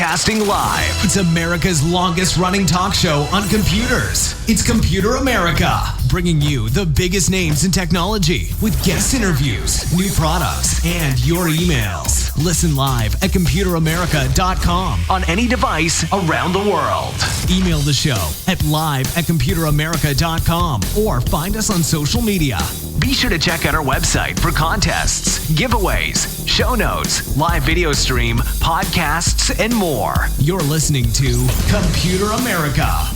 Broadcasting live. It's America's longest running talk show on computers. It's Computer America, bringing you the biggest names in technology with guest interviews, new products, and your emails. Listen live at computeramerica.com on any device around the world. Email the show at live@computeramerica.com or find us on social media. Be sure to check out our website for contests, giveaways, show notes, live video stream, podcasts, and more. You're listening to Computer America.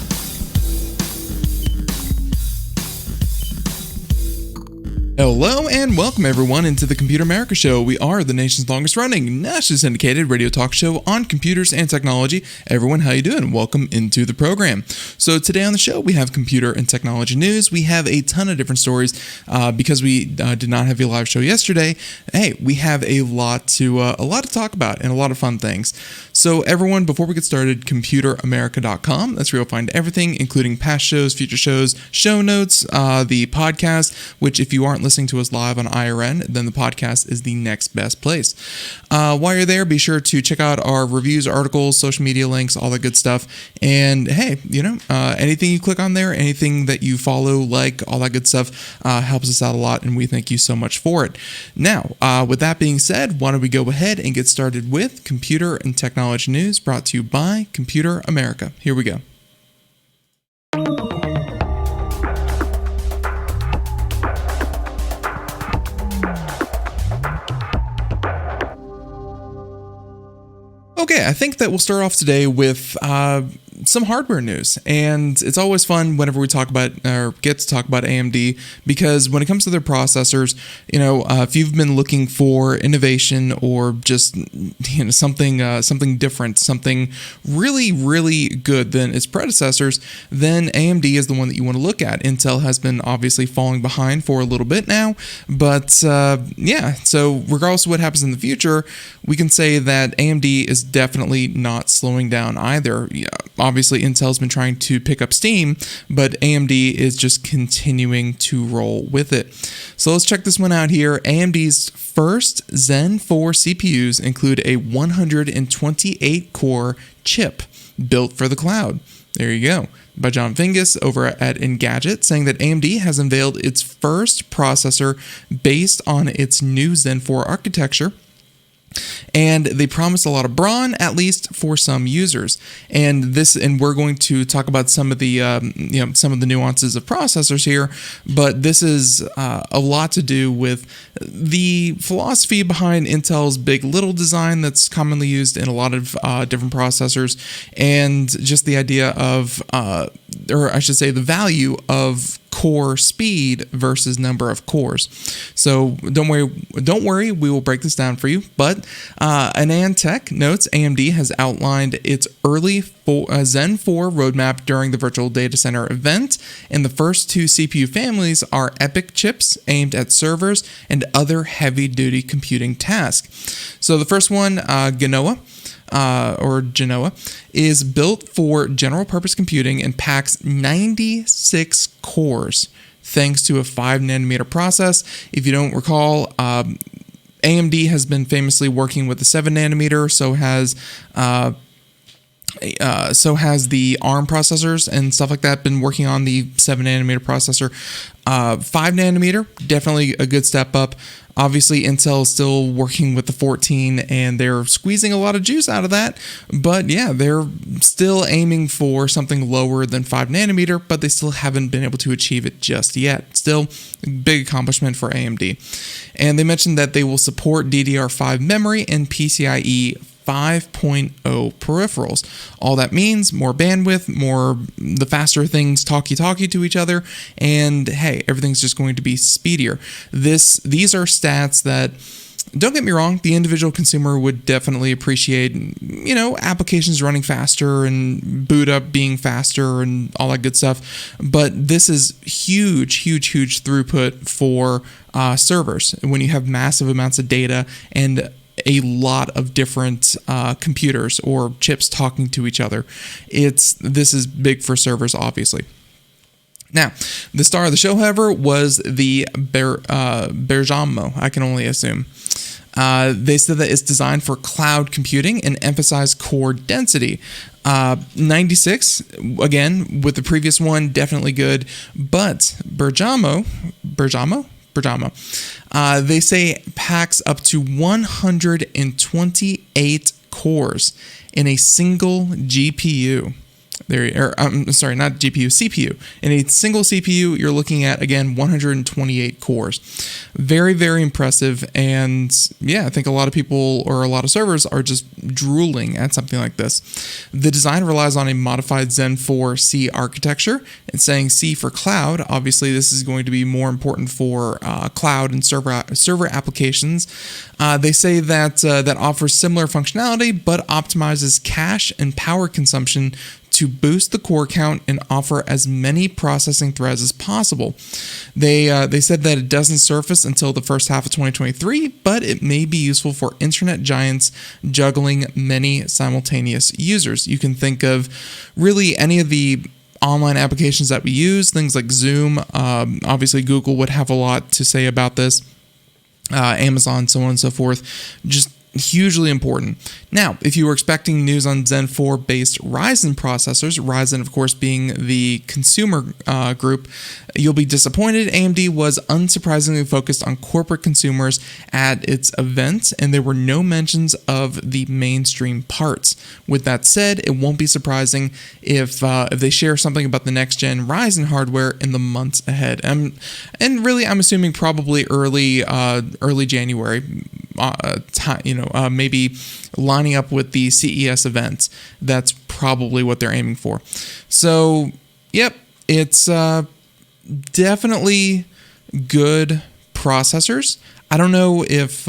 Hello and welcome everyone into the Computer America Show. We are the nation's longest running, nationally syndicated radio talk show on computers and technology. Everyone, how you doing? Welcome into the program. So today on the show, we have computer and technology news. We have a ton of different stories because we did not have a live show yesterday. Hey, we have a lot to talk about and a lot of fun things. So everyone, before we get started, computeramerica.com. That's where you'll find everything, including past shows, future shows, show notes, the podcast, which if you aren't listening to us live on IRN, then the podcast is the next best place. While you're there, be sure to check out our reviews, articles, social media links, all that good stuff. And hey, anything you click on there, anything that you follow, like, all that good stuff helps us out a lot, and we thank you so much for it. Now, with that being said, why don't we go ahead and get started with computer and technology news brought to you by Computer America. Here we go. Okay, I think that we'll start off today with some hardware news, and it's always fun whenever we talk about or get to talk about AMD, because when it comes to their processors, if you've been looking for innovation or just something different, something really, really good than its predecessors, then AMD is the one that you want to look at. Intel has been obviously falling behind for a little bit now, but so regardless of what happens in the future, we can say that AMD is definitely not slowing down either. Yeah, obviously, Intel's been trying to pick up steam, but AMD is just continuing to roll with it. So let's check this one out here. AMD's first Zen 4 CPUs include a 128-core chip built for the cloud. There you go. By John Fingus over at Engadget, saying that AMD has unveiled its first processor based on its new Zen 4 architecture. And they promise a lot of brawn, at least for some users. And we're going to talk about some of the nuances of processors here. But this is a lot to do with the philosophy behind Intel's big little design that's commonly used in a lot of different processors, and just the idea of, or I should say, the value of core speed versus number of cores. So don't worry, we will break this down for you. But Niantic notes AMD has outlined its early Zen 4 roadmap during the virtual data center event, and the first two CPU families are EPYC chips aimed at servers and other heavy-duty computing tasks. So the first one, Genoa, is built for general-purpose computing and packs 96 cores, thanks to a 5nm process. If you don't recall, AMD has been famously working with the 7nm, so has the ARM processors and stuff like that been working on the 7nm processor. 5nm, definitely a good step up. Obviously, Intel is still working with the 14, and they're squeezing a lot of juice out of that. But yeah, they're still aiming for something lower than 5nm, but they still haven't been able to achieve it just yet. Still, a big accomplishment for AMD. And they mentioned that they will support DDR5 memory and PCIe 5.0 peripherals. All that means more bandwidth, the faster things talkie to each other, and hey, everything's just going to be speedier. These are stats that, don't get me wrong, the individual consumer would definitely appreciate, applications running faster and boot up being faster and all that good stuff. But this is huge throughput for servers when you have massive amounts of data and a lot of different computers or chips talking to each other. This is big for servers, obviously. Now, the star of the show, however, was the Bergamo, I can only assume. They said that it's designed for cloud computing and emphasize core density. 96, again, with the previous one, definitely good. But Bergamo, they say packs up to 128 cores in a single GPU. I'm sorry, not GPU, CPU. In a single CPU, you're looking at, again, 128 cores. Very, very impressive. And yeah, I think a lot of people or a lot of servers are just drooling at something like this. The design relies on a modified Zen 4 C architecture. And saying C for cloud, obviously this is going to be more important for cloud and server applications. They say that that offers similar functionality, but optimizes cache and power consumption to boost the core count and offer as many processing threads as possible. They said that it doesn't surface until the first half of 2023, but it may be useful for internet giants juggling many simultaneous users. You can think of really any of the online applications that we use, things like Zoom. Obviously, Google would have a lot to say about this. Amazon, so on and so forth. Just hugely important. Now, if you were expecting news on Zen 4 based Ryzen processors, Ryzen of course being the consumer group, you'll be disappointed. AMD was unsurprisingly focused on corporate consumers at its event, and there were no mentions of the mainstream parts. With that said, it won't be surprising if they share something about the next gen Ryzen hardware in the months ahead. And really, I'm assuming probably early January. Maybe lining up with the CES event. That's probably what they're aiming for. So, yep, it's definitely good processors. I don't know if,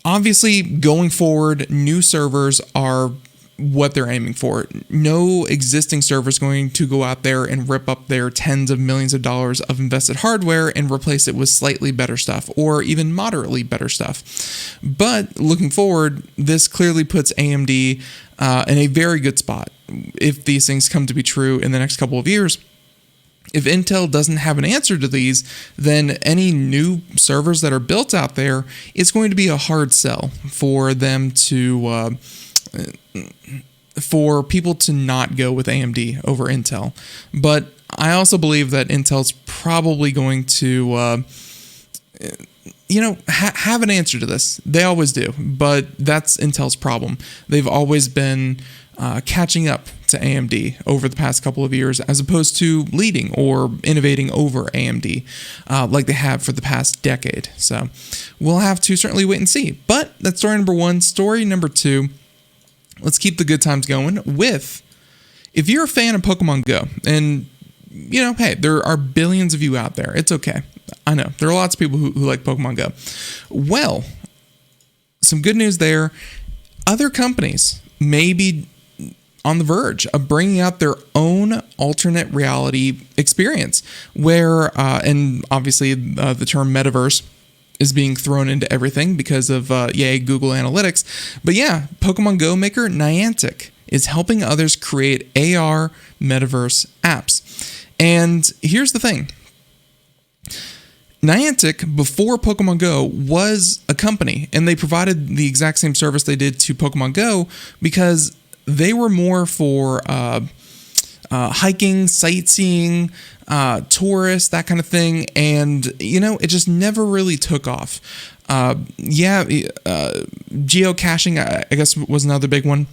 obviously going forward, new servers are what they're aiming for. No existing server is going to go out there and rip up their tens of millions of dollars of invested hardware and replace it with slightly better stuff or even moderately better stuff. But looking forward, this clearly puts AMD in a very good spot if these things come to be true in the next couple of years. If Intel doesn't have an answer to these, then any new servers that are built out there, it's going to be a hard sell for them to for people to not go with AMD over Intel. But I also believe that Intel's probably going to, have an answer to this. They always do, but that's Intel's problem. They've always been catching up to AMD over the past couple of years, as opposed to leading or innovating over AMD like they have for the past decade. So we'll have to certainly wait and see. But that's story number one. Story number two. Let's keep the good times going with, if you're a fan of Pokemon Go, and, hey, there are billions of you out there. It's okay. I know. There are lots of people who like Pokemon Go. Well, some good news there. Other companies may be on the verge of bringing out their own alternate reality experience where, and obviously the term metaverse is being thrown into everything because of, Google Analytics. But yeah, Pokemon Go maker Niantic is helping others create AR metaverse apps. And here's the thing. Niantic, before Pokemon Go, was a company, and they provided the exact same service they did to Pokemon Go because they were more for hiking, sightseeing, tourists, that kind of thing. And, it just never really took off. Geocaching, I guess, was another big one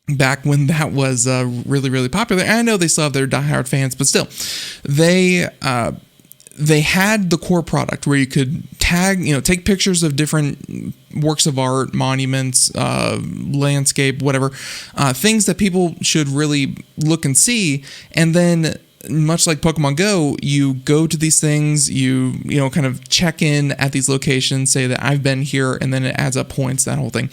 back when that was really, really popular. And I know they still have their diehard fans, but still, they had the core product where you could tag, take pictures of different works of art, monuments, landscape, whatever, things that people should really look and see. And then, much like Pokemon Go, you go to these things, you kind of check in at these locations, say that I've been here, and then it adds up points, that whole thing.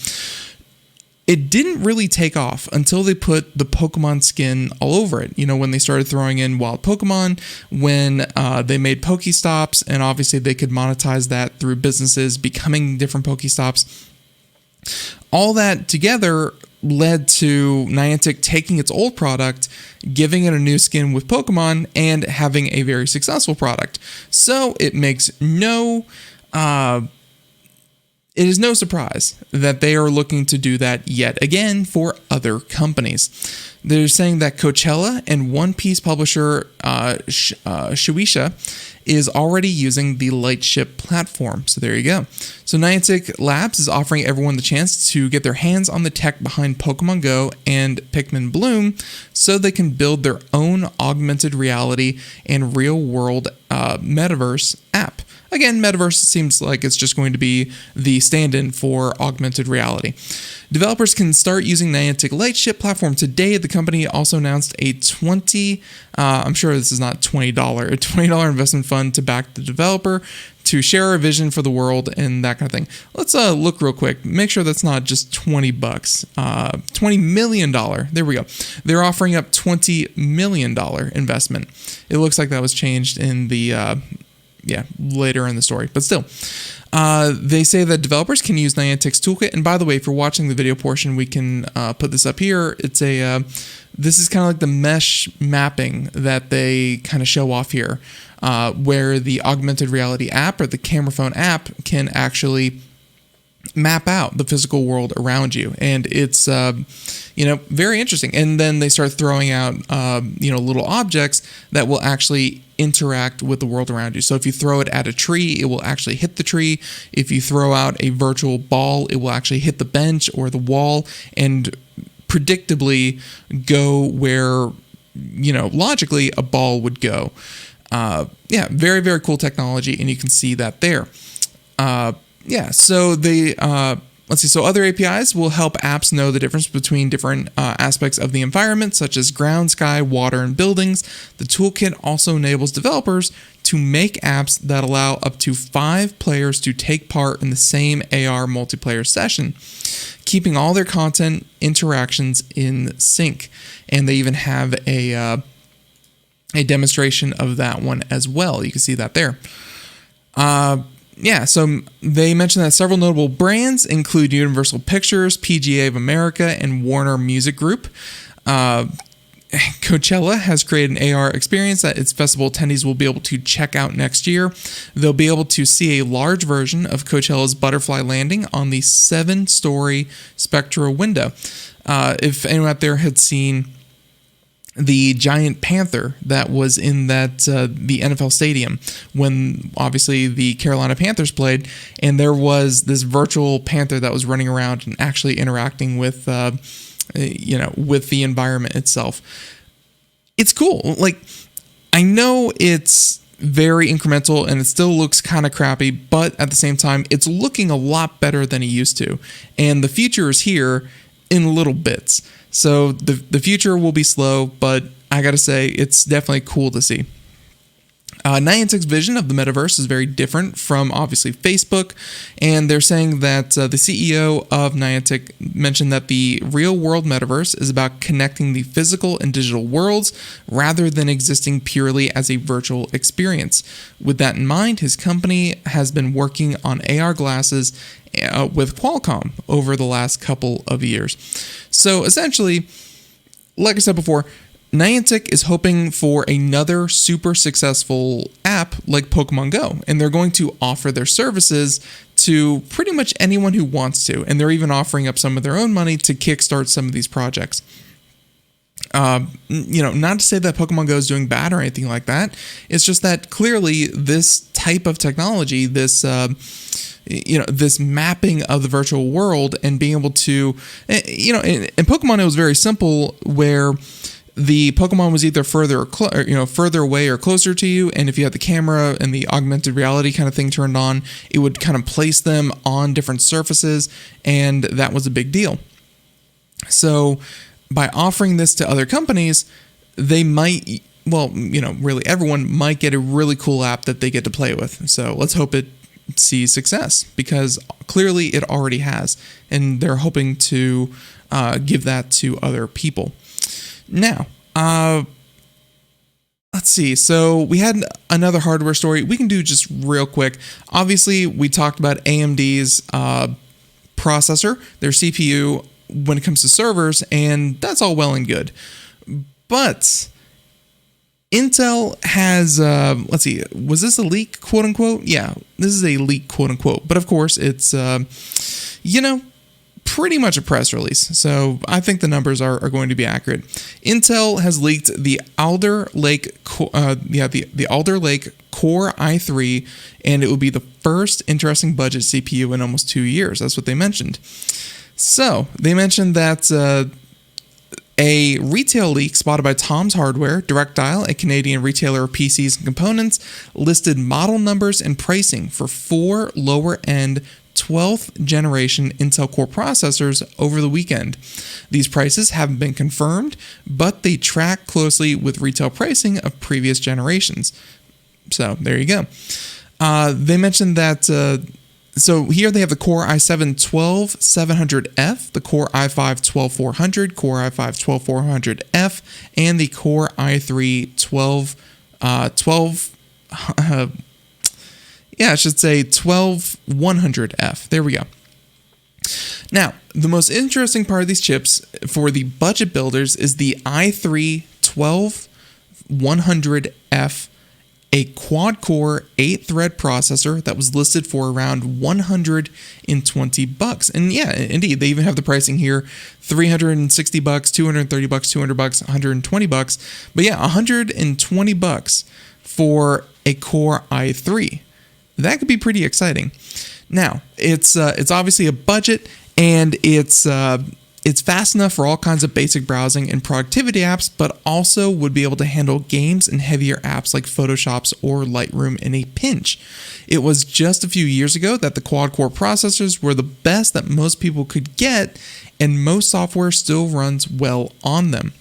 It didn't really take off until they put the Pokemon skin all over it. When they started throwing in wild Pokemon, when they made Pokestops, and obviously they could monetize that through businesses becoming different Pokestops. All that together led to Niantic taking its old product, giving it a new skin with Pokemon, and having a very successful product. So it is no surprise that they are looking to do that yet again for other companies. They're saying that Coachella and One Piece publisher Shueisha is already using the Lightship platform. So there you go. So Niantic Labs is offering everyone the chance to get their hands on the tech behind Pokemon Go and Pikmin Bloom so they can build their own augmented reality and real-world metaverse app. Again, metaverse seems like it's just going to be the stand-in for augmented reality. Developers can start using Niantic Lightship platform today. The company also announced a I'm sure this is not $20, a $20 investment fund to back the developer to share a vision for the world and that kind of thing. Let's look real quick. Make sure that's not just $20. $20 million. There we go. They're offering up $20 million investment. It looks like that was changed in the later in the story, but still. They say that developers can use Niantic's toolkit. And by the way, if you're watching the video portion, we can put this up here. It's this is kind of like the mesh mapping that they kind of show off here, where the augmented reality app or the camera phone app can actually map out the physical world around you. And it's, very interesting. And then they start throwing out, little objects that will actually interact with the world around you. So if you throw it at a tree, it will actually hit the tree. If you throw out a virtual ball, it will actually hit the bench or the wall and predictably go where, logically a ball would go. Very, very cool technology. And you can see that there. So they, so other APIs will help apps know the difference between different aspects of the environment, such as ground, sky, water, and buildings. The toolkit also enables developers to make apps that allow up to 5 players to take part in the same AR multiplayer session, keeping all their content interactions in sync. And they even have a demonstration of that one as well. You can see that there. So they mentioned that several notable brands include Universal Pictures, PGA of America, and Warner Music Group. Coachella has created an AR experience that its festival attendees will be able to check out next year. They'll be able to see a large version of Coachella's Butterfly Landing on the 7-story Spectra window. If anyone out there had seen the giant panther that was in that the NFL stadium when obviously the Carolina Panthers played, and there was this virtual panther that was running around and actually interacting with with the environment itself. It's cool. Like, I know it's very incremental and it still looks kind of crappy, but at the same time, it's looking a lot better than it used to. And the future is here in little bits. So the future will be slow, but I gotta say, it's definitely cool to see. Niantic's vision of the metaverse is very different from obviously Facebook, and they're saying that the CEO of Niantic mentioned that the real-world metaverse is about connecting the physical and digital worlds rather than existing purely as a virtual experience. With that in mind, his company has been working on AR glasses with Qualcomm over the last couple of years. So essentially, like I said before, Niantic is hoping for another super successful app like Pokemon Go, and they're going to offer their services to pretty much anyone who wants to, and they're even offering up some of their own money to kickstart some of these projects. Not to say that Pokemon Go is doing bad or anything like that. It's just that clearly this type of technology, this mapping of the virtual world and being able to, in Pokemon it was very simple where the Pokemon was either further away or closer to you, and if you had the camera and the augmented reality kind of thing turned on, it would kind of place them on different surfaces, and that was a big deal. So by offering this to other companies, they might, really everyone might get a really cool app that they get to play with. So let's hope it sees success, because clearly it already has, and they're hoping to give that to other people. Now, let's see. So we had another hardware story we can do just real quick. Obviously, we talked about AMD's processor, their CPU when it comes to servers, and that's all well and good. But Intel has, let's see, was this a leak, quote unquote? Yeah, this is a leak, quote unquote. But of course, it's, pretty much a press release. So I think the numbers are going to be accurate. Intel has leaked the Alder Lake, the Alder Lake Core i3, and it will be the first interesting budget CPU in almost 2 years. That's what they mentioned. So they mentioned that a retail leak spotted by Tom's Hardware, Direct Dial, a Canadian retailer of PCs and components, listed model numbers and pricing for 4 lower-end 12th generation Intel Core processors over the weekend. These prices haven't been confirmed, but they track closely with retail pricing of previous generations. So there you go. They mentioned that, so here they have the Core i7-12700F, the Core i5-12400, Core i5-12400F, and the Core i3-12100F. I should say 12100F. There we go. Now, the most interesting part of these chips for the budget builders is the i3-12100F, a quad-core 8-thread processor that was listed for around $120. And yeah, indeed, they even have the pricing here: $360, $230, $200, $120. But yeah, $120 for a Core i3. That could be pretty exciting. Now, it's obviously a budget, and it's fast enough for all kinds of basic browsing and productivity apps, but also would be able to handle games and heavier apps like Photoshop or Lightroom in a pinch. It was just a few years ago that the quad-core processors were the best that most people could get, and most software still runs well on them.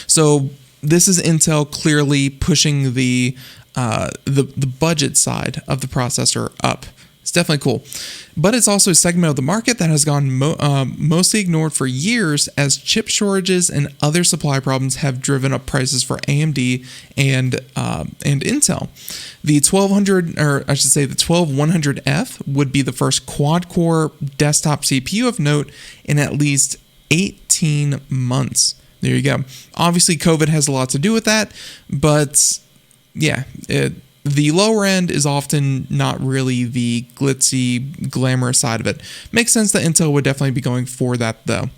So this is Intel clearly pushing the budget side of the processor up. It's definitely cool. But it's also a segment of the market that has gone mostly ignored for years, as chip shortages and other supply problems have driven up prices for AMD and Intel. The 12100F would be the first quad-core desktop CPU of note in at least 18 months. There you go. Obviously, COVID has a lot to do with that, but yeah, the lower end is often not really the glitzy, glamorous side of it. Makes sense that Intel would definitely be going for that, though.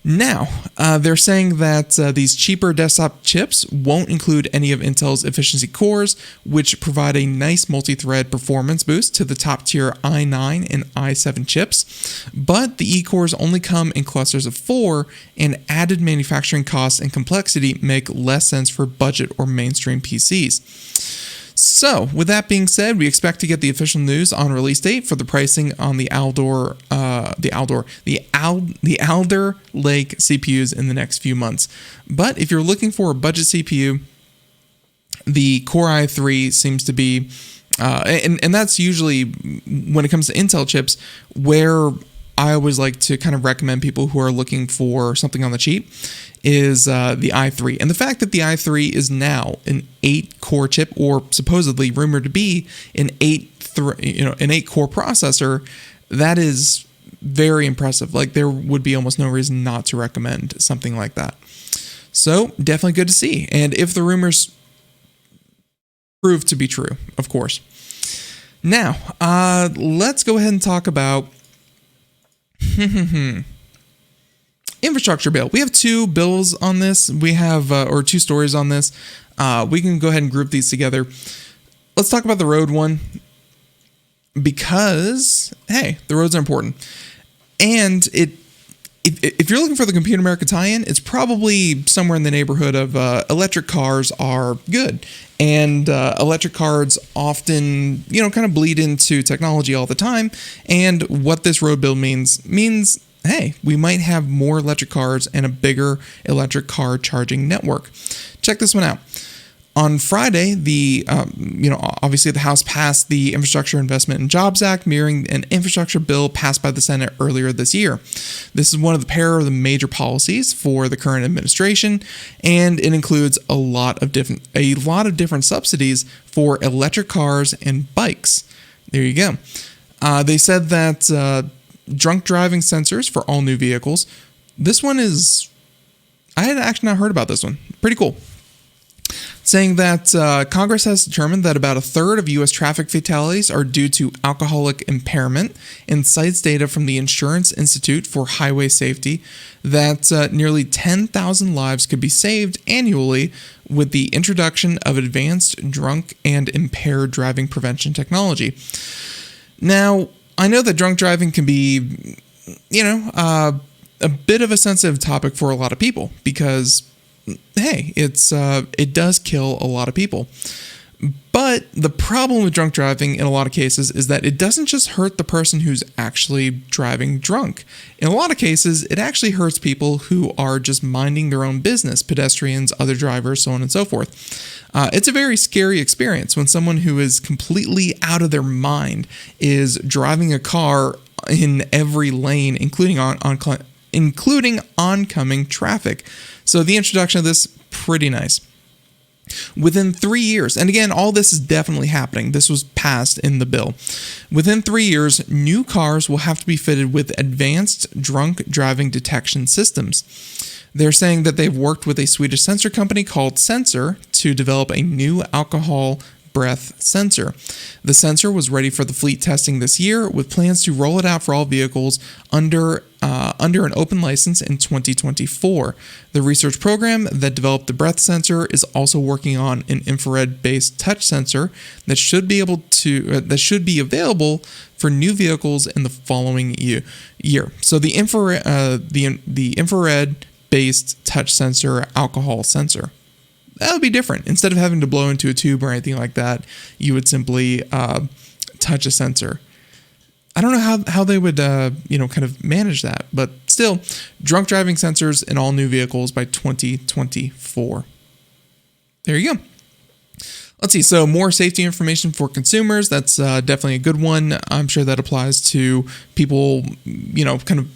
Now, they're saying that these cheaper desktop chips won't include any of Intel's efficiency cores, which provide a nice multi-thread performance boost to the top-tier i9 and i7 chips. But the E-cores only come in clusters of 4, and added manufacturing costs and complexity make less sense for budget or mainstream PCs. So, with that being said, we expect to get the official news on release date for the pricing on the Alder Lake CPUs in the next few months. But if you're looking for a budget CPU, the Core i3 seems to be, and that's usually when it comes to Intel chips, where I always like to kind of recommend people who are looking for something on the cheap is the i3. And the fact that the i3 is now an 8-core chip, or supposedly rumored to be an 8-core processor, that is very impressive. Like, there would be almost no reason not to recommend something like that. So definitely good to see. And if the rumors prove to be true, of course. Now, let's go ahead and talk about infrastructure bill. We have 2 bills on this. We have, or 2 stories on this. We can go ahead and group these together. Let's talk about the road one, because, hey, the roads are important. And if you're looking for the Computer America tie-in, it's probably somewhere in the neighborhood of electric cars are good. And electric cars often, kind of bleed into technology all the time. And what this road bill means, hey, we might have more electric cars and a bigger electric car charging network. Check this one out. On Friday, obviously the House passed the Infrastructure Investment and Jobs Act, mirroring an infrastructure bill passed by the Senate earlier this year. This is one of the pair of the major policies for the current administration, and it includes a lot of different subsidies for electric cars and bikes. There you go. They said that drunk driving sensors for all new vehicles. This one is, I had actually not heard about this one. Pretty cool. Saying that Congress has determined that about a third of U.S. traffic fatalities are due to alcoholic impairment, and cites data from the Insurance Institute for Highway Safety that nearly 10,000 lives could be saved annually with the introduction of advanced drunk and impaired driving prevention technology. Now, I know that drunk driving can be, a bit of a sensitive topic for a lot of people because, hey, it does kill a lot of people. But the problem with drunk driving in a lot of cases is that it doesn't just hurt the person who's actually driving drunk. In a lot of cases, it actually hurts people who are just minding their own business, pedestrians, other drivers, so on and so forth. It's a very scary experience when someone who is completely out of their mind is driving a car in every lane, including oncoming traffic. So the introduction of this, pretty nice. Within 3 years, and again, all this is definitely happening. This was passed in the bill. Within 3 years, new cars will have to be fitted with advanced drunk driving detection systems. They're saying that they've worked with a Swedish sensor company called Sensor to develop a new alcohol breath sensor. The sensor was ready for the fleet testing this year, with plans to roll it out for all vehicles under an open license in 2024. The research program that developed the breath sensor is also working on an infrared-based touch sensor that should be available for new vehicles in the following year. So the infrared-based touch sensor, alcohol sensor. That would be different. Instead of having to blow into a tube or anything like that, you would simply touch a sensor. I don't know how they would, kind of manage that. But still, drunk driving sensors in all new vehicles by 2024. There you go. Let's see. So more safety information for consumers. That's definitely a good one. I'm sure that applies to people, kind of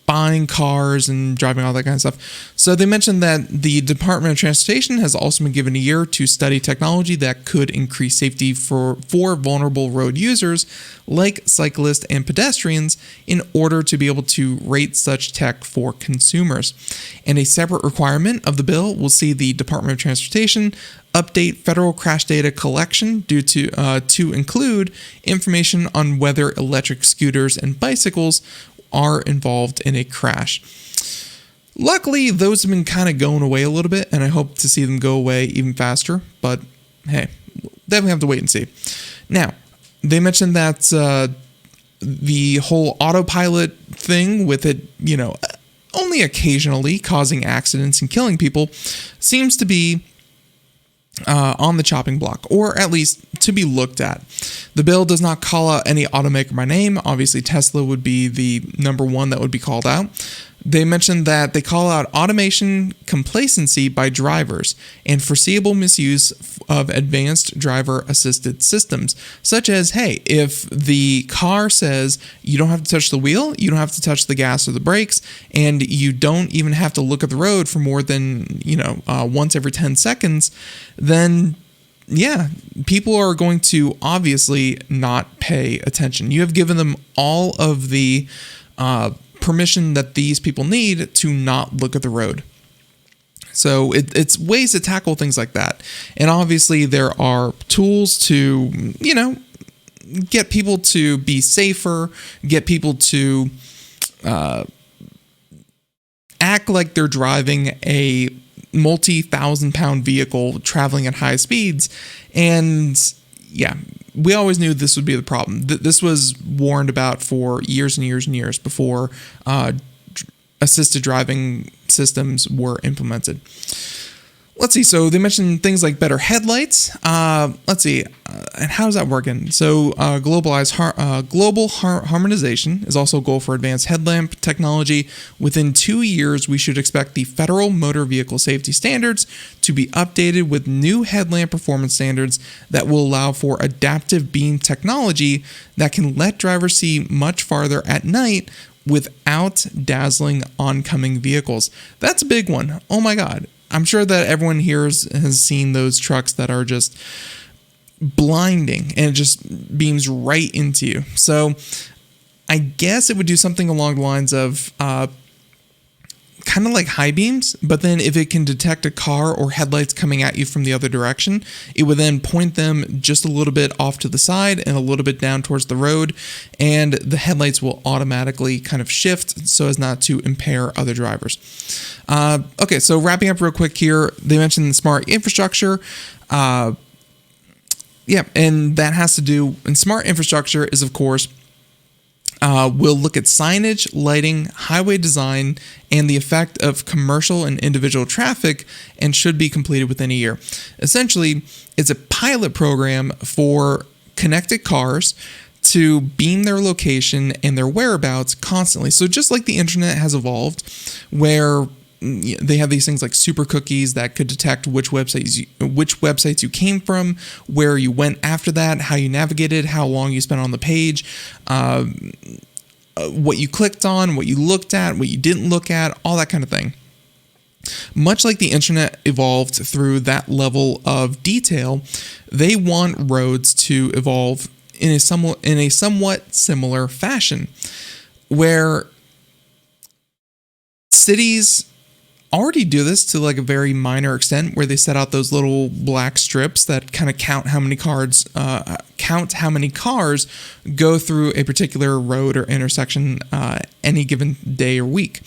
buying cars and driving, all that kind of stuff. So they mentioned that the Department of Transportation has also been given a year to study technology that could increase safety for vulnerable road users like cyclists and pedestrians in order to be able to rate such tech for consumers. And a separate requirement of the bill will see the Department of Transportation update federal crash data collection due to include information on whether electric scooters and bicycles are involved in a crash. Luckily, those have been kind of going away a little bit, and I hope to see them go away even faster, but hey, definitely have to wait and see. Now, they mentioned that the whole autopilot thing with it, only occasionally causing accidents and killing people seems to be on the chopping block, or at least to be looked at. The bill does not call out any automaker by name. Obviously, Tesla would be the number one that would be called out. They mentioned that they call out automation complacency by drivers and foreseeable misuse of advanced driver-assisted systems, such as, hey, if the car says you don't have to touch the wheel, you don't have to touch the gas or the brakes, and you don't even have to look at the road for more than, once every 10 seconds, then yeah, people are going to obviously not pay attention. You have given them all of the permission that these people need to not look at the road. So it's ways to tackle things like that. And obviously there are tools to, get people to be safer, get people to act like they're driving a multi-thousand-pound vehicle traveling at high speeds. And yeah, we always knew this would be the problem. This was warned about for years and years and years before assisted driving systems were implemented. Let's see. So they mentioned things like better headlights. Let's see. And how does that work in? So global harmonization is also a goal for advanced headlamp technology. Within 2 years, we should expect the Federal Motor Vehicle Safety Standards to be updated with new headlamp performance standards that will allow for adaptive beam technology that can let drivers see much farther at night without dazzling oncoming vehicles. That's a big one. Oh my God. I'm sure that everyone here has seen those trucks that are just blinding and it just beams right into you. So I guess it would do something along the lines of kind of like high beams, but then if it can detect a car or headlights coming at you from the other direction, it would then point them just a little bit off to the side and a little bit down towards the road, and the headlights will automatically kind of shift so as not to impair other drivers. Okay, so wrapping up real quick here, they mentioned the smart infrastructure. And that has to do, and smart infrastructure is, of course, we'll look at signage, lighting, highway design, and the effect of commercial and individual traffic, and should be completed within a year. Essentially, it's a pilot program for connected cars to beam their location and their whereabouts constantly. So just like the internet has evolved, where they have these things like super cookies that could detect which websites you came from, where you went after that, how you navigated, how long you spent on the page, what you clicked on, what you looked at, what you didn't look at, all that kind of thing. Much like the internet evolved through that level of detail, they want roads to evolve in a somewhat similar fashion, where cities already do this to like a very minor extent, where they set out those little black strips that kind of count how many cars go through a particular road or intersection any given day or week.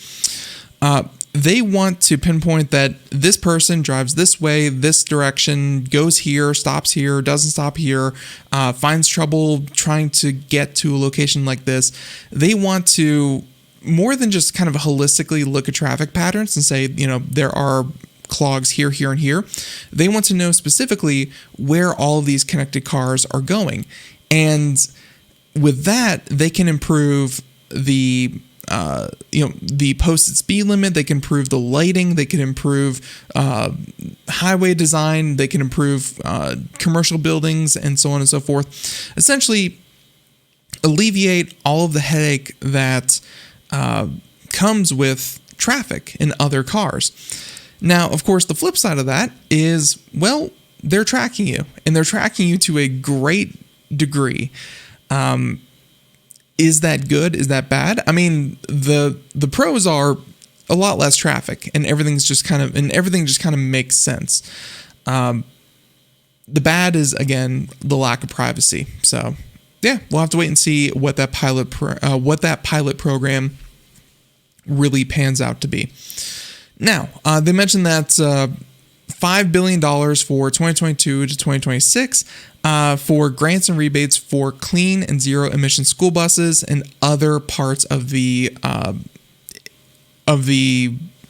They want to pinpoint that this person drives this way, this direction, goes here, stops here, doesn't stop here, finds trouble trying to get to a location like this. They want to more than just kind of holistically look at traffic patterns and say, there are clogs here, here, and here. They want to know specifically where all of these connected cars are going. And with that, they can improve the posted speed limit. They can improve the lighting. They can improve highway design. They can improve commercial buildings and so on and so forth. Essentially, alleviate all of the headache that comes with traffic and other cars. Now, of course, the flip side of that is, well, they're tracking you, and they're tracking you to a great degree. Is that good? Is that bad? I mean, the pros are a lot less traffic, and everything just kind of makes sense. The bad is, again, the lack of privacy. So, yeah, we'll have to wait and see what that pilot program really pans out to be. Now, they mentioned that $5 billion for 2022 to 2026 for grants and rebates for clean and zero emission school buses and other parts of the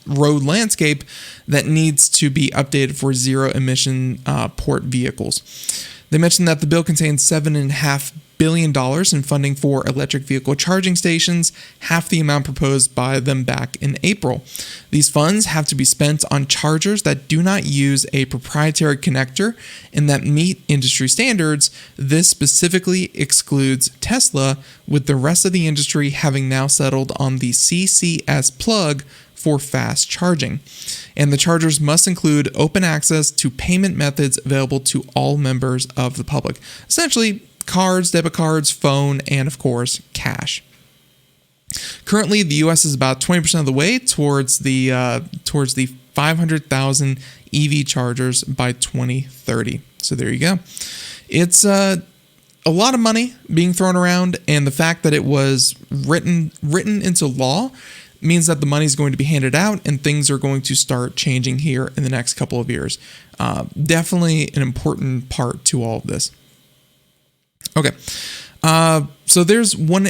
road landscape that needs to be updated for zero emission port vehicles. They mentioned that the bill contains $7.5 billion in funding for electric vehicle charging stations, half the amount proposed by them back in April. These funds have to be spent on chargers that do not use a proprietary connector and that meet industry standards. This specifically excludes Tesla, with the rest of the industry having now settled on the CCS plug for fast charging. And the chargers must include open access to payment methods available to all members of the public. Essentially, cards, debit cards, phone, and of course, cash. Currently, the U.S. is about 20% of the way towards the 500,000 EV chargers by 2030. So there you go. It's a lot of money being thrown around, and the fact that it was written into law means that the money is going to be handed out and things are going to start changing here in the next couple of years. Definitely an important part to all of this. Okay, so there's one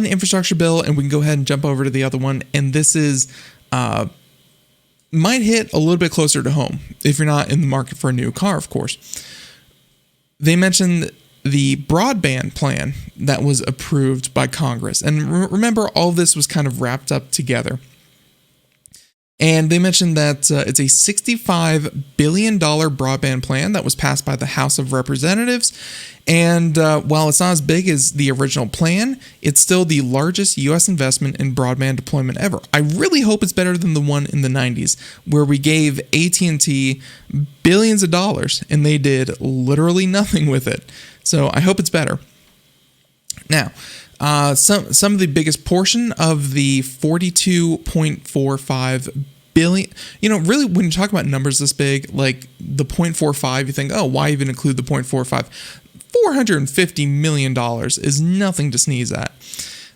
infrastructure bill, and we can go ahead and jump over to the other one. And this is might hit a little bit closer to home if you're not in the market for a new car, of course. They mentioned the Broadband Plan that was approved by Congress. And remember, all of this was kind of wrapped up together. And they mentioned that it's a $65 billion broadband plan that was passed by the House of Representatives. And while it's not as big as the original plan, it's still the largest U.S. investment in broadband deployment ever. I really hope it's better than the one in the 90s, where we gave AT&T billions of dollars and they did literally nothing with it. So I hope it's better. Now, Some of the biggest portion of the 42.45 billion, really when you talk about numbers this big, like the 0.45, you think, oh, why even include the 0.45? $450 million is nothing to sneeze at.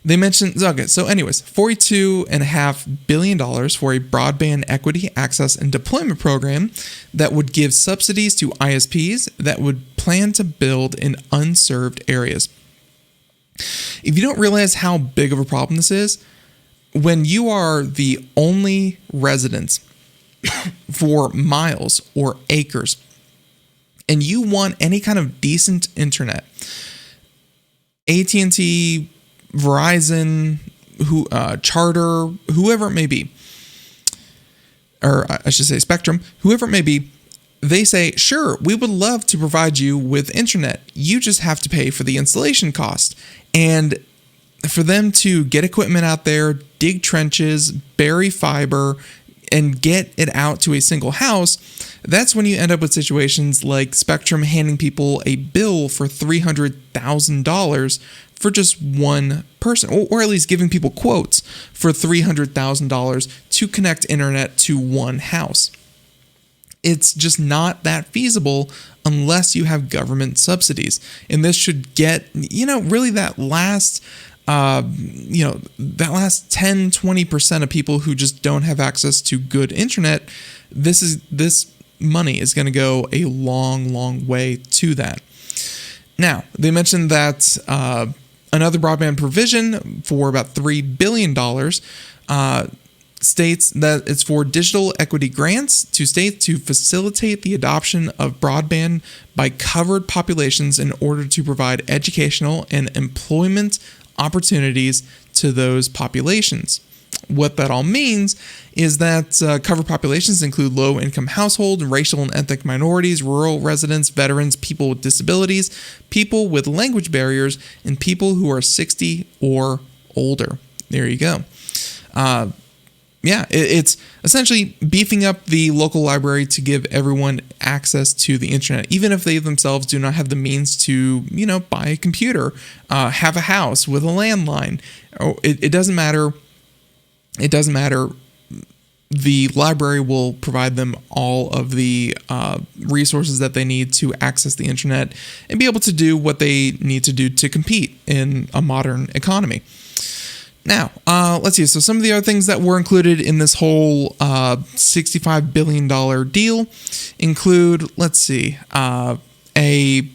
They mentioned, okay, so anyways, $42.5 billion for a broadband equity, access, and deployment program that would give subsidies to ISPs that would plan to build in unserved areas. If you don't realize how big of a problem this is, when you are the only residence for miles or acres, and you want any kind of decent internet, AT&T, Verizon, Charter, whoever it may be, or I should say Spectrum, whoever it may be, they say, sure, we would love to provide you with internet. You just have to pay for the installation cost. And for them to get equipment out there, dig trenches, bury fiber, and get it out to a single house, that's when you end up with situations like Spectrum handing people a bill for $300,000 for just one person, or at least giving people quotes for $300,000 to connect internet to one house. It's just not that feasible unless you have government subsidies. And this should get, really that last, that last 10, 20% of people who just don't have access to good internet. This money is going to go a long, long way to that. Now, they mentioned that another broadband provision for about $3 billion states that it's for digital equity grants to states to facilitate the adoption of broadband by covered populations in order to provide educational and employment opportunities to those populations. What that all means is that covered populations include low-income households, racial and ethnic minorities, rural residents, veterans, people with disabilities, people with language barriers, and people who are 60 or older. There you go. It's essentially beefing up the local library to give everyone access to the internet, even if they themselves do not have the means to, buy a computer, have a house with a landline. It doesn't matter. It doesn't matter. The library will provide them all of the resources that they need to access the internet and be able to do what they need to do to compete in a modern economy. Now, let's see. So some of the other things that were included in this whole $65 billion deal include, a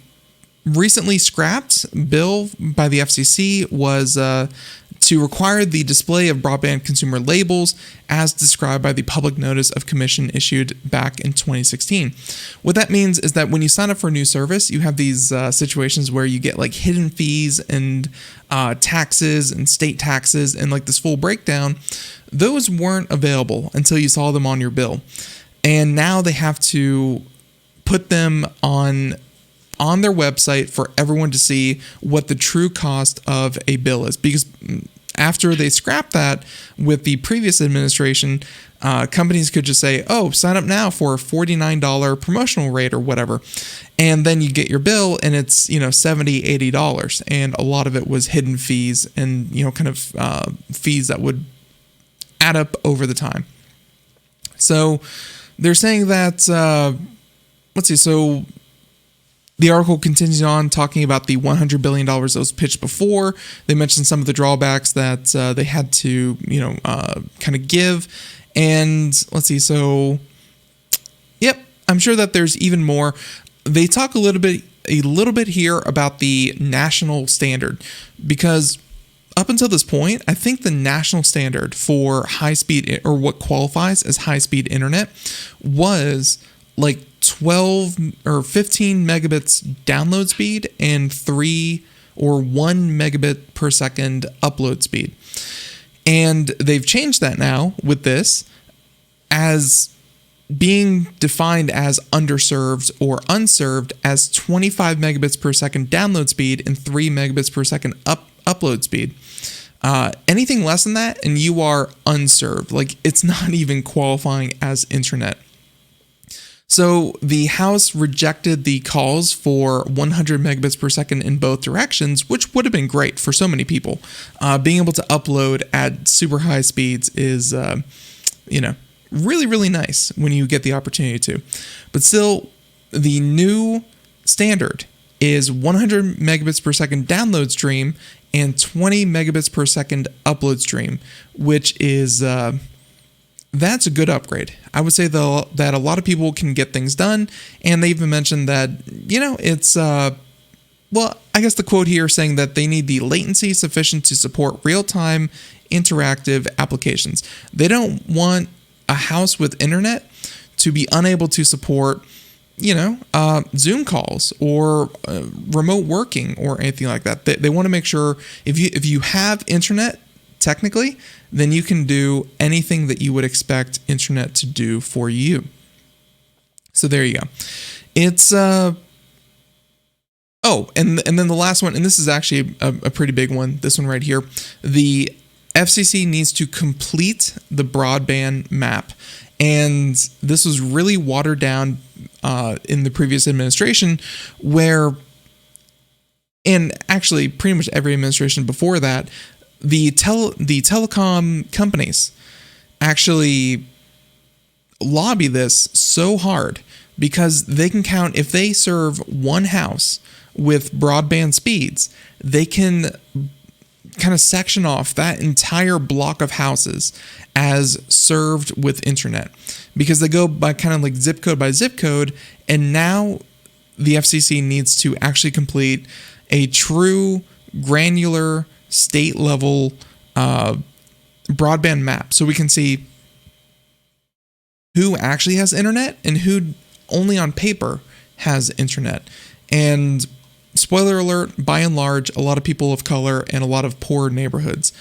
recently scrapped bill by the FCC was to require the display of broadband consumer labels as described by the public notice of commission issued back in 2016. What that means is that when you sign up for a new service, you have these situations where you get like hidden fees and taxes and state taxes and like this full breakdown. Those weren't available until you saw them on your bill. And now they have to put them on their website for everyone to see what the true cost of a bill is. Because after they scrapped that with the previous administration, companies could just say, oh, sign up now for a $49 promotional rate or whatever. And then you get your bill and it's, $70, $80. And a lot of it was hidden fees and, fees that would add up over the time. So they're saying that, so the article continues on talking about the $100 billion that was pitched before. They mentioned some of the drawbacks that they had to, kind of give. And I'm sure that there's even more. They talk a little bit here about the national standard, because up until this point, I think the national standard for high-speed, or what qualifies as high-speed internet, was like 12 or 15 megabits download speed and 3 or 1 megabit per second upload speed. And they've changed that now with this as being defined as underserved or unserved as 25 megabits per second download speed and 3 megabits per second upload speed. Anything less than that and you are unserved. Like, it's not even qualifying as internet. So the House rejected the calls for 100 megabits per second in both directions, which would have been great for so many people. Being able to upload at super high speeds is, really, really nice when you get the opportunity to. But still, the new standard is 100 megabits per second download stream and 20 megabits per second upload stream, which is... that's a good upgrade. I would say, though, that a lot of people can get things done, and they even mentioned that, it's, I guess the quote here saying that they need the latency sufficient to support real-time interactive applications. They don't want a house with internet to be unable to support, Zoom calls or remote working or anything like that. They want to make sure if you have internet, technically, then you can do anything that you would expect internet to do for you. So there you go. It's and then the last one, and this is actually a pretty big one. This one right here, the FCC needs to complete the broadband map, and this was really watered down in the previous administration, and actually pretty much every administration before that. The telecom companies actually lobby this so hard because they can count, if they serve one house with broadband speeds, they can kind of section off that entire block of houses as served with internet, because they go by kind of like zip code by zip code. And now the FCC needs to actually complete a true granular state level broadband map, so we can see who actually has internet and who only on paper has internet. And spoiler alert, by and large, a lot of people of color and a lot of poor neighborhoods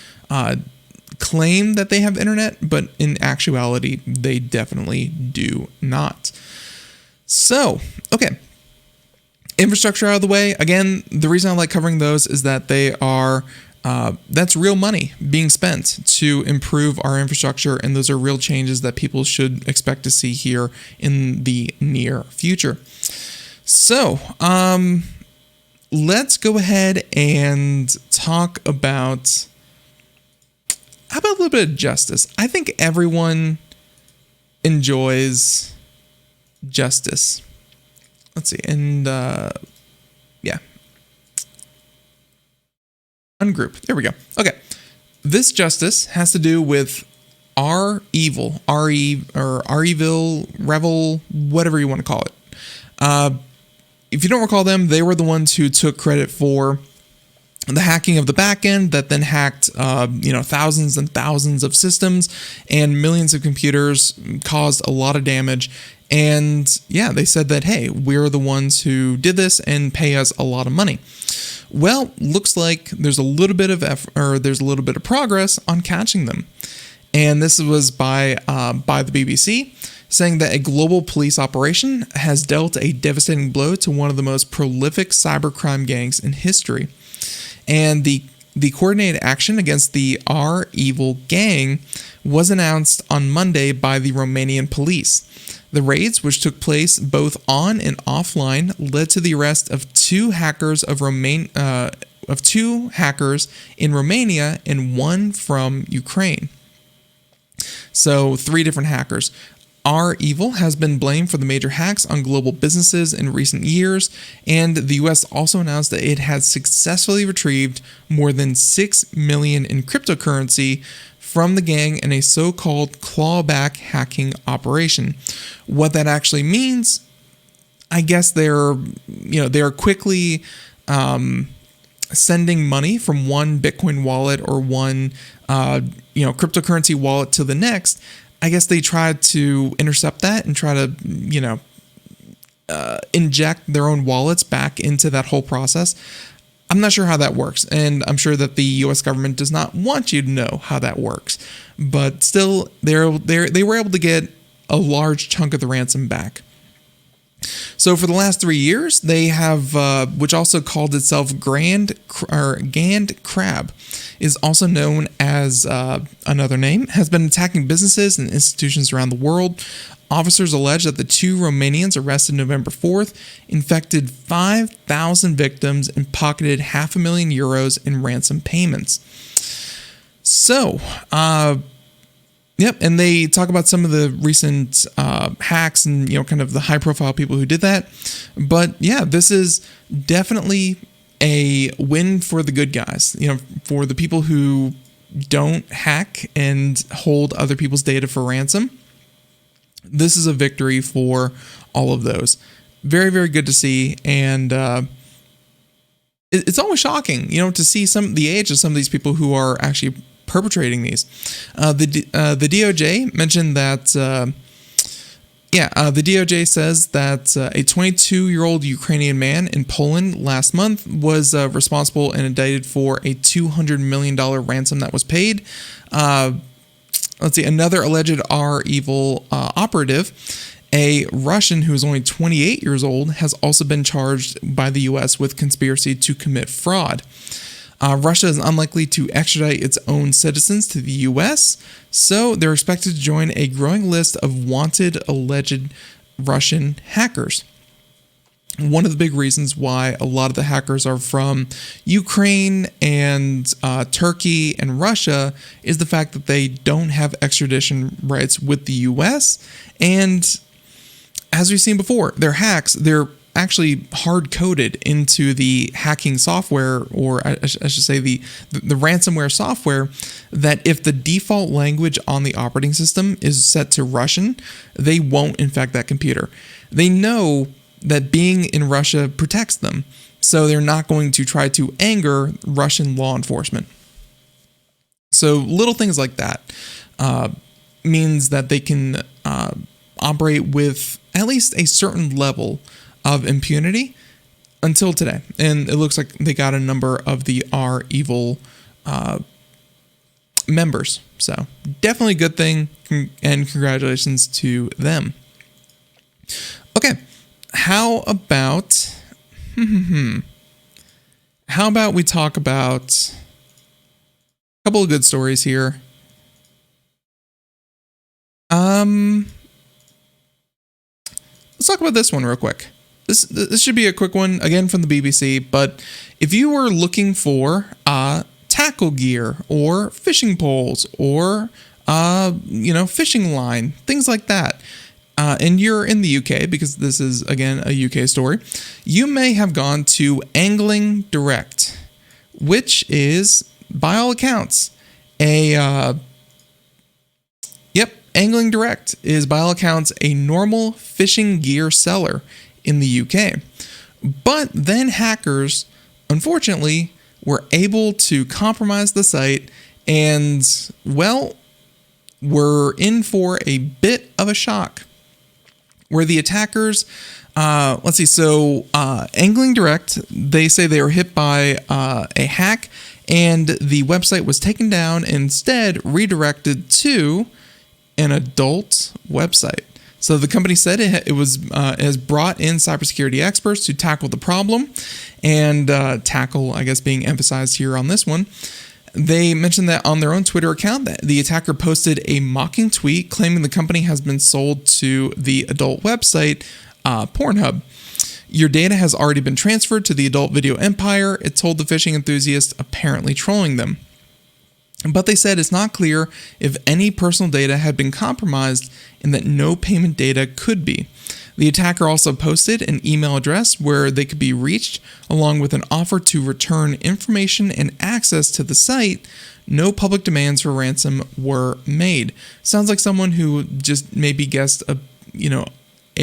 claim that they have internet, but in actuality, they definitely do not. So, okay. Infrastructure out of the way. Again, the reason I like covering those is that they are that's real money being spent to improve our infrastructure, and those are real changes that people should expect to see here in the near future. So, let's go ahead and talk about, how about a little bit of justice? I think everyone enjoys justice. Let's see, and yeah. Ungroup. There we go. Okay. This justice has to do with REvil, REvil, whatever you want to call it. If you don't recall them, they were the ones who took credit for the hacking of the backend that then hacked, thousands and thousands of systems and millions of computers, caused a lot of damage. And yeah, they said that, hey, we're the ones who did this and pay us a lot of money. Well, looks like there's a little bit of progress on catching them. And this was by the BBC, saying that a global police operation has dealt a devastating blow to one of the most prolific cybercrime gangs in history. And the coordinated action against the REvil gang was announced on Monday by the Romanian police. The raids, which took place both on and offline, led to the arrest of two hackers in Romania and one from Ukraine. So 3 different hackers. REvil has been blamed for the major hacks on global businesses in recent years, and the US also announced that it had successfully retrieved more than $6 million in cryptocurrency from the gang in a so-called clawback hacking operation. What that actually means, I guess they're quickly sending money from one Bitcoin wallet or one cryptocurrency wallet to the next. I guess they tried to intercept that and try to inject their own wallets back into that whole process. I'm not sure how that works, and I'm sure that the U.S. government does not want you to know how that works. But still, they were able to get a large chunk of the ransom back. So for the last 3 years, they have, which also called itself Gand Crab, is also known as another name, has been attacking businesses and institutions around the world. Officers allege that the 2 Romanians arrested November 4th infected 5,000 victims and pocketed €500,000 in ransom payments. So, yep, and they talk about some of the recent hacks and, kind of the high-profile people who did that. But yeah, this is definitely a win for the good guys. For the people who don't hack and hold other people's data for ransom. This is a victory for all of those. Very, very good to see, and it's always shocking, to see the age of some of these people who are actually perpetrating these. The DOJ mentioned that, the DOJ says that a 22-year-old Ukrainian man in Poland last month was responsible and indicted for a $200 million ransom that was paid. Another alleged REvil operative, a Russian who is only 28 years old, has also been charged by the U.S. with conspiracy to commit fraud. Russia is unlikely to extradite its own citizens to the U.S., so they're expected to join a growing list of wanted alleged Russian hackers. One of the big reasons why a lot of the hackers are from Ukraine and Turkey and Russia is the fact that they don't have extradition rights with the U.S. And as we've seen before, their hacks, they're actually hard-coded into the hacking software, or I should say the ransomware software, that if the default language on the operating system is set to Russian, they won't infect that computer. They know that being in Russia protects them, so they're not going to try to anger Russian law enforcement. So little things like that means that they can operate with at least a certain level of impunity until today. And it looks like they got a number of the REvil members. So definitely a good thing, and congratulations to them. Okay. How about we talk about a couple of good stories here? Let's talk about this one real quick. This should be a quick one, again from the BBC, but if you were looking for tackle gear or fishing poles or fishing line, things like that, and you're in the UK, because this is, again, a UK story, you may have gone to Angling Direct, which is, by all accounts, Angling Direct is, by all accounts, a normal fishing gear seller in the UK. But then hackers, unfortunately, were able to compromise the site and, well, were in for a bit of a shock. Where the attackers, Angling Direct, they say they were hit by a hack, and the website was taken down and instead redirected to an adult website. So the company said it has brought in cybersecurity experts to tackle the problem, and tackle, I guess, being emphasized here on this one. They mentioned that on their own Twitter account that the attacker posted a mocking tweet claiming the company has been sold to the adult website Pornhub. Your data has already been transferred to the adult video empire, it told the phishing enthusiast, apparently trolling them. But they said it's not clear if any personal data had been compromised and that no payment data could be. The attacker also posted an email address where they could be reached, along with an offer to return information and access to the site. No public demands for ransom were made. Sounds like someone who just maybe guessed a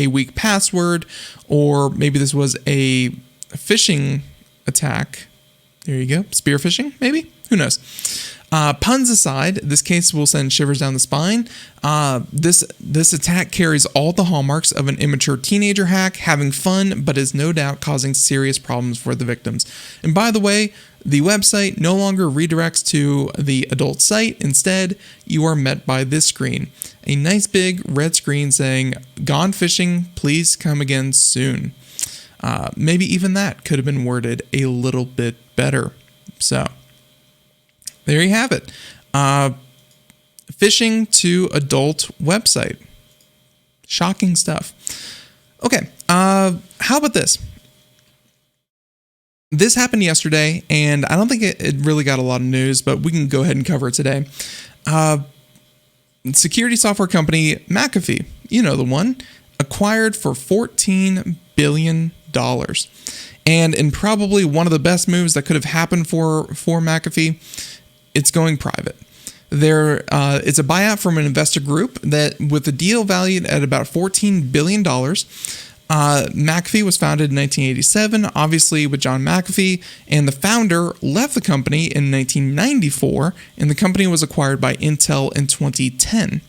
weak password, or maybe this was a phishing attack. There you go. Spear phishing, maybe? Who knows? Puns aside, this case will send shivers down the spine. This attack carries all the hallmarks of an immature teenager hack, having fun, but is no doubt causing serious problems for the victims. And by the way, The website no longer redirects to the adult site. Instead, you are met by this screen. A nice big red screen saying, "Gone fishing, please come again soon." Maybe even that could have been worded a little bit better. So, there you have it. Fishing to adult website. Shocking stuff. Okay, how about this? This happened yesterday, and I don't think it really got a lot of news, but we can go ahead and cover it today. Security software company McAfee, you know the one, acquired for $14 billion. And in probably one of the best moves that could have happened for McAfee, it's going private. It's a buyout from an investor group that, with the deal valued at about $14 billion. McAfee was founded in 1987, obviously with John McAfee, and the founder left the company in 1994, and the company was acquired by Intel in 2010.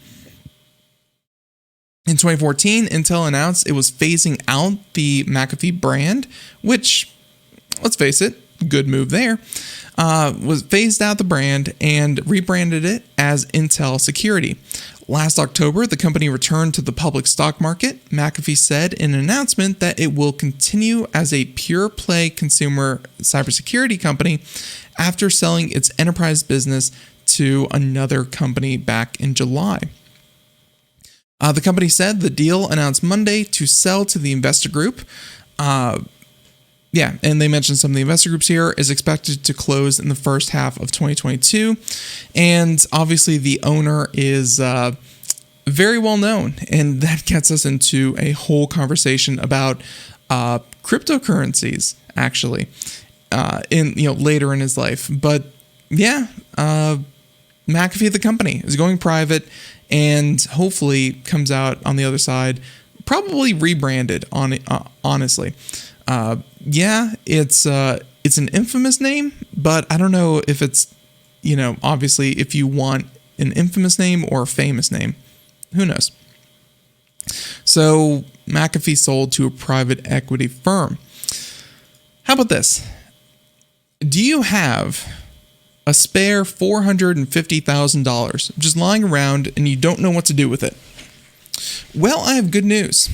In 2014, Intel announced it was phasing out the McAfee brand, which, let's face it, good move there. Was phased out the brand and rebranded it as Intel Security. Last October, the company returned to the public stock market. McAfee said in an announcement that it will continue as a pure-play consumer cybersecurity company after selling its enterprise business to another company back in July. The company said the deal announced Monday to sell to the investor group. And they mentioned some of the investor groups here, is expected to close in the first half of 2022. And obviously the owner is very well known. And that gets us into a whole conversation about cryptocurrencies, actually, later in his life. But McAfee, the company, is going private and hopefully comes out on the other side, probably rebranded, honestly. It's an infamous name, but I don't know if it's, obviously if you want an infamous name or a famous name, who knows? So McAfee sold to a private equity firm. How about this? Do you have a spare $450,000 just lying around and you don't know what to do with it? Well, I have good news.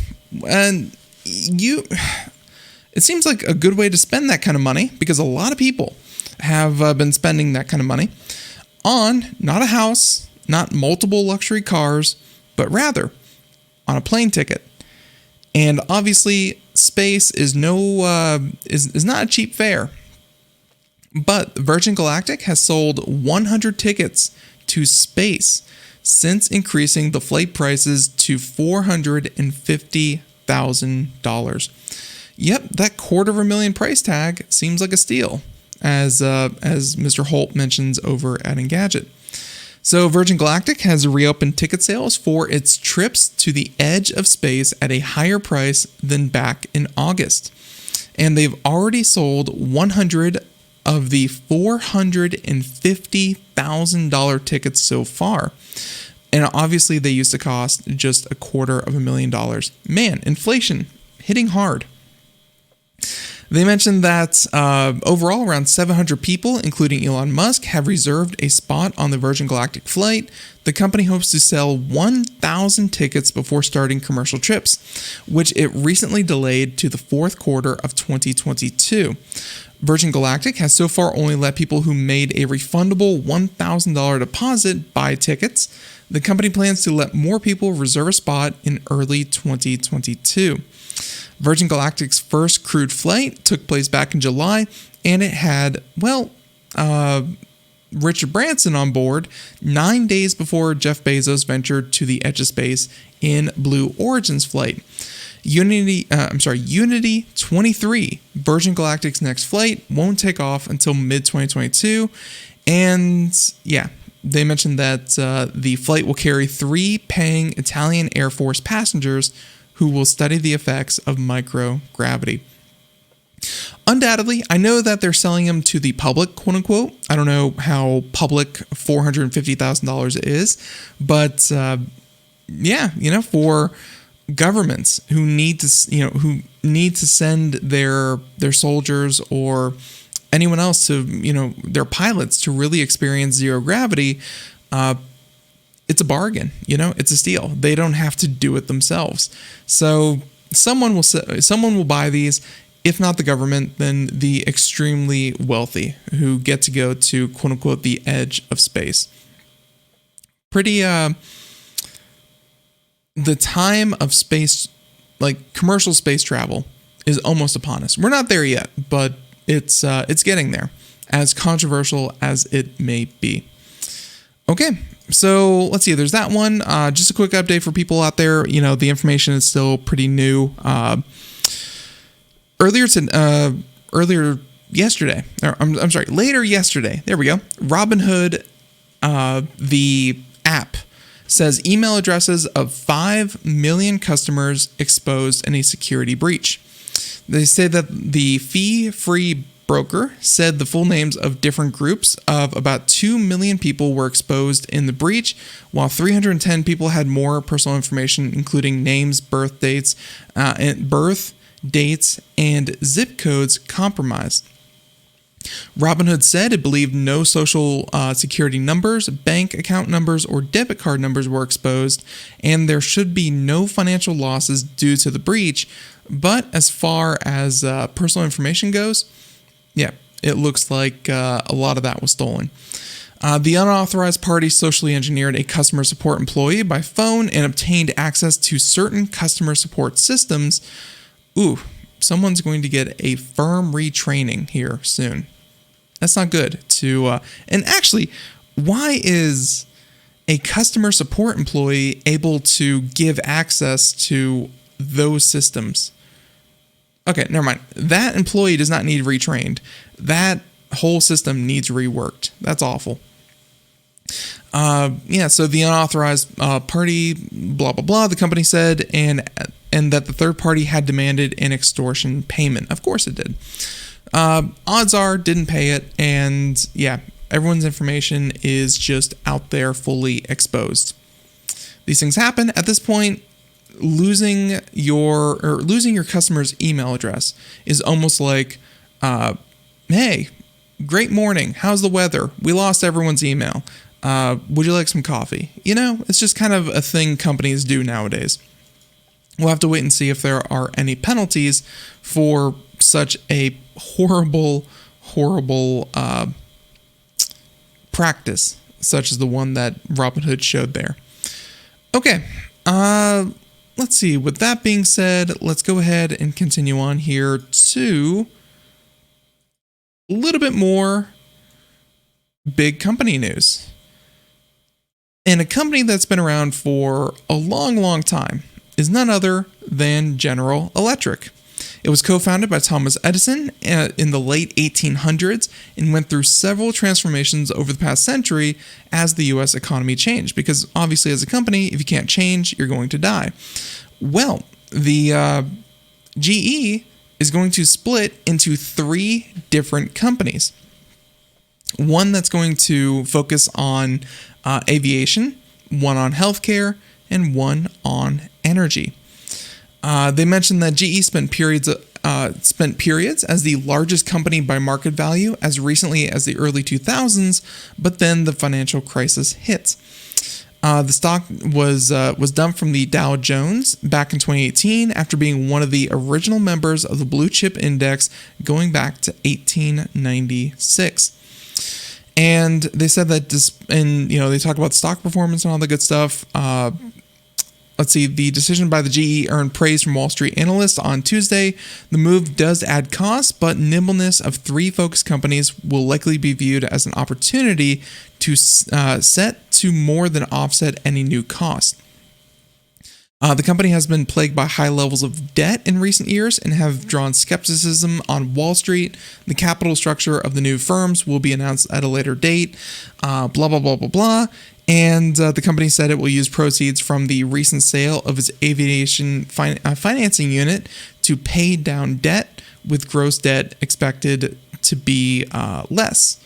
And it seems like a good way to spend that kind of money, because a lot of people have been spending that kind of money on not a house, not multiple luxury cars, but rather on a plane ticket. And obviously, space is not a cheap fare. But Virgin Galactic has sold 100 tickets to space since increasing the flight prices to $450,000. Yep, that $250,000 price tag seems like a steal, as Mr. Holt mentions over at Engadget. So Virgin Galactic has reopened ticket sales for its trips to the edge of space at a higher price than back in August. And they've already sold 100 of the $450,000 tickets so far. And obviously they used to cost just $250,000. Man, inflation hitting hard. They mentioned that overall around 700 people, including Elon Musk, have reserved a spot on the Virgin Galactic flight. The company hopes to sell 1,000 tickets before starting commercial trips, which it recently delayed to the fourth quarter of 2022. Virgin Galactic has so far only let people who made a refundable $1,000 deposit buy tickets. The company plans to let more people reserve a spot in early 2022. Virgin Galactic's first crewed flight took place back in July, and it had, Richard Branson on board 9 days before Jeff Bezos ventured to the edge of space in Blue Origin's flight. Unity 23, Virgin Galactic's next flight, won't take off until mid-2022. And they mentioned that the flight will carry 3 paying Italian Air Force passengers who will study the effects of microgravity. Undoubtedly, I know that they're selling them to the public, quote unquote. I don't know how public $450,000 is, but for governments who need to send their soldiers or anyone else to, their pilots to really experience zero gravity, it's a bargain, it's a steal. They don't have to do it themselves. So someone will buy these. If not the government, then the extremely wealthy who get to go to quote unquote the edge of space. Pretty, the time of space, like commercial space travel, is almost upon us. We're not there yet, but it's getting there, as controversial as it may be. Okay, so let's see. There's that one. Just a quick update for people out there. The information is still pretty new. Later yesterday. There we go. Robinhood, the app, says email addresses of 5 million customers exposed in a security breach. They say that the fee-free broker said the full names of different groups of about 2 million people were exposed in the breach, while 310 people had more personal information, including names, birth dates, and zip codes compromised. Robinhood said it believed no social security numbers, bank account numbers, or debit card numbers were exposed, and there should be no financial losses due to the breach. But as far as personal information goes, yeah, it looks like a lot of that was stolen. The unauthorized party socially engineered a customer support employee by phone and obtained access to certain customer support systems. Ooh, someone's going to get a firm retraining here soon. That's not good. And actually, why is a customer support employee able to give access to those systems? Okay, never mind. That employee does not need retrained. That whole system needs reworked. That's awful. So the unauthorized party, blah, blah, blah, the company said, and that the third party had demanded an extortion payment. Of course it did. Odds are didn't pay it, and yeah, everyone's information is just out there fully exposed. These things happen. At this point, losing your customer's email address is almost like, hey, great morning, how's the weather? We lost everyone's email. Would you like some coffee? It's just kind of a thing companies do nowadays. We'll have to wait and see if there are any penalties for such a horrible practice, such as the one that Robinhood showed there. Okay, let's see. With that being said, let's go ahead and continue on here to a little bit more big company news. And a company that's been around for a long, long time is none other than General Electric. It was co-founded by Thomas Edison in the late 1800s and went through several transformations over the past century as the U.S. economy changed. Because obviously as a company, if you can't change, you're going to die. Well, the GE is going to split into 3 different companies. One that's going to focus on aviation, one on healthcare, and one on energy. They mentioned that GE spent periods as the largest company by market value as recently as the early 2000s, but then the financial crisis hit. The stock was dumped from the Dow Jones back in 2018 after being one of the original members of the blue chip index going back to 1896. And they said that they talk about stock performance and all the good stuff. Let's see, the decision by the GE earned praise from Wall Street analysts on Tuesday. The move does add costs, but nimbleness of 3 focused companies will likely be viewed as an opportunity to set to more than offset any new cost. The company has been plagued by high levels of debt in recent years and have drawn skepticism on Wall Street. The capital structure of the new firms will be announced at a later date, blah, blah, blah, blah, blah. And the company said it will use proceeds from the recent sale of its aviation financing unit to pay down debt, with gross debt expected to be less.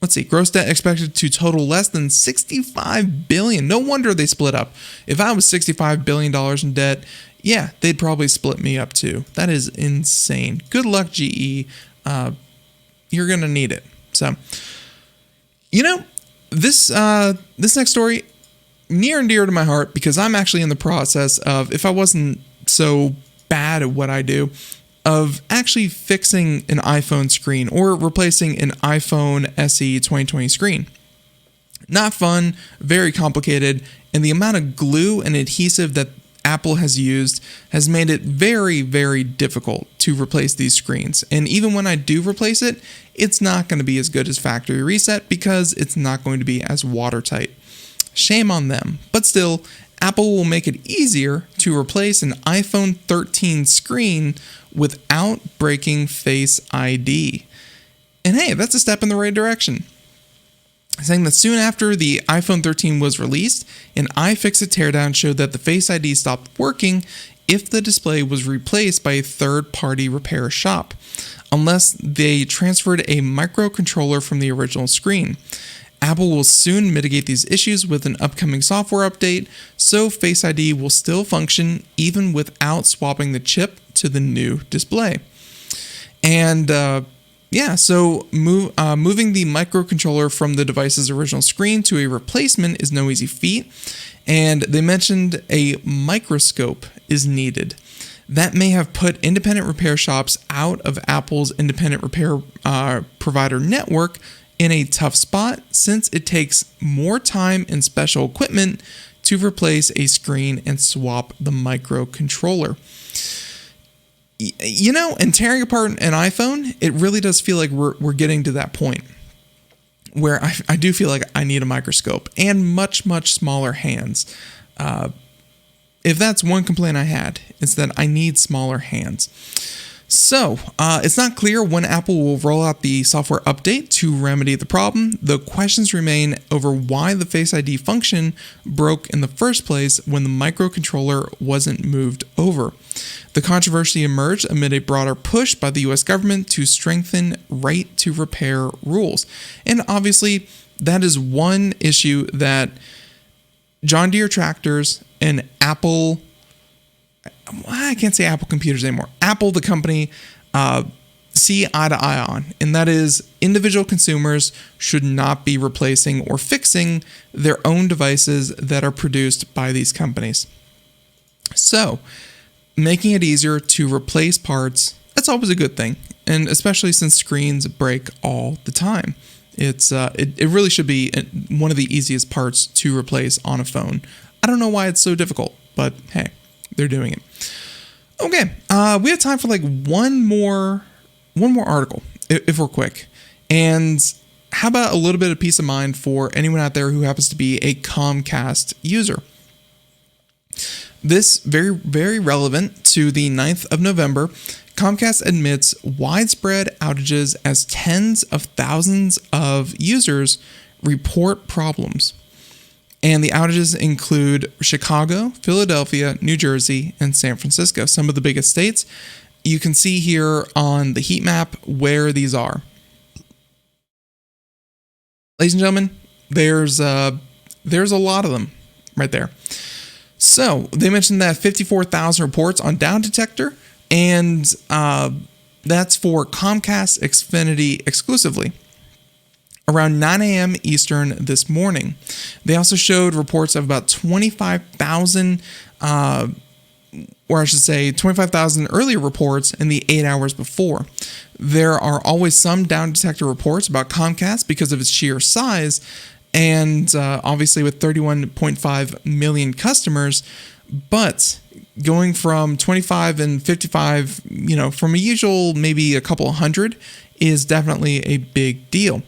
Let's see, gross debt expected to total less than $65 billion. No wonder they split up. If I was $65 billion in debt, yeah, they'd probably split me up too. That is insane. Good luck, GE. you're going to need it. So, this next story, near and dear to my heart, because I'm actually in the process of, if I wasn't so bad at what I do, of actually fixing an iPhone screen or replacing an iPhone SE 2020 screen. Not fun, very complicated, and the amount of glue and adhesive that Apple has used has made it very, very difficult to replace these screens. And even when I do replace it, it's not going to be as good as factory reset because it's not going to be as watertight. Shame on them. But still, Apple will make it easier to replace an iPhone 13 screen without breaking Face ID. And hey, that's a step in the right direction. Saying that soon after the iPhone 13 was released, an iFixit teardown showed that the Face ID stopped working if the display was replaced by a third-party repair shop, unless they transferred a microcontroller from the original screen. Apple will soon mitigate these issues with an upcoming software update, so Face ID will still function even without swapping the chip to the new display. And moving the microcontroller from the device's original screen to a replacement is no easy feat, and they mentioned a microscope is needed. That may have put independent repair shops out of Apple's independent repair provider network in a tough spot, since it takes more time and special equipment to replace a screen and swap the microcontroller. And tearing apart an iPhone, it really does feel like we're getting to that point where I do feel like I need a microscope and much, much smaller hands. If that's one complaint I had, it's that I need smaller hands. So, it's not clear when Apple will roll out the software update to remedy the problem. The questions remain over why the Face ID function broke in the first place when the microcontroller wasn't moved over. The controversy emerged amid a broader push by the US government to strengthen right to repair rules. And obviously, that is one issue that John Deere tractors and Apple, I can't say Apple computers anymore, Apple, the company, see eye to eye on, and that is individual consumers should not be replacing or fixing their own devices that are produced by these companies. So, making it easier to replace parts, that's always a good thing, and especially since screens break all the time. It really should be one of the easiest parts to replace on a phone. I don't know why it's so difficult, but hey, they're doing it. Okay, we have time for like one more article, if we're quick. And how about a little bit of peace of mind for anyone out there who happens to be a Comcast user? This very, very relevant to the 9th of November. Comcast admits widespread outages as tens of thousands of users report problems. And the outages include Chicago, Philadelphia, New Jersey, and San Francisco, some of the biggest states. You can see here on the heat map where these are. Ladies and gentlemen, there's a lot of them right there. So they mentioned that 54,000 reports on Down Detector, and that's for Comcast Xfinity exclusively. Around 9 a.m. Eastern this morning. They also showed reports of about 25,000, or I should say 25,000 earlier reports in the 8 hours before. There are always some Down Detector reports about Comcast because of its sheer size, and obviously with 31.5 million customers, but going from 25 and 55, from a usual maybe a couple of hundred, is definitely a big deal.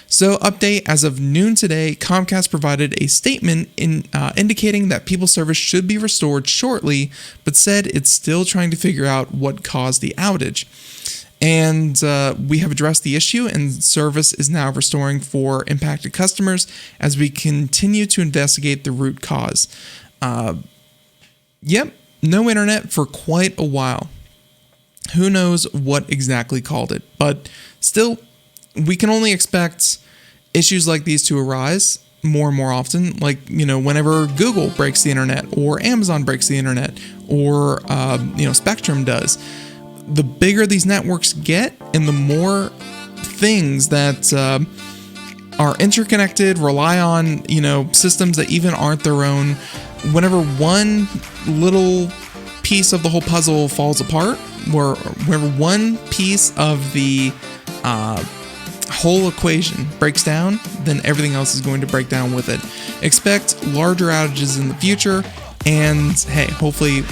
So, update, as of noon today, Comcast provided a statement indicating that People's Service should be restored shortly, but said it's still trying to figure out what caused the outage. And we have addressed the issue, and service is now restoring for impacted customers as we continue to investigate the root cause. No internet for quite a while. Who knows what exactly caused it, but still, we can only expect issues like these to arise more and more often, like, whenever Google breaks the internet, or Amazon breaks the internet, or, Spectrum does. The bigger these networks get, and the more things that are interconnected, rely on, systems that even aren't their own. Whenever one little piece of the whole puzzle falls apart, whenever one piece of the whole equation breaks down, then everything else is going to break down with it. Expect larger outages in the future, and hey, hopefully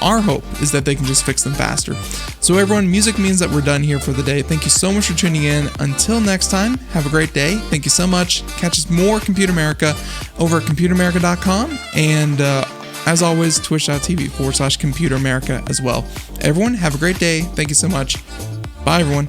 our hope is that they can just fix them faster. So everyone, music means that we're done here for the day. Thank you so much for tuning in. Until next time, have a great day. Thank you so much. Catch us more Computer America over at computeramerica.com, and as always, twitch.tv/Computer America as well. Everyone, have a great day. Thank you so much. Bye, everyone.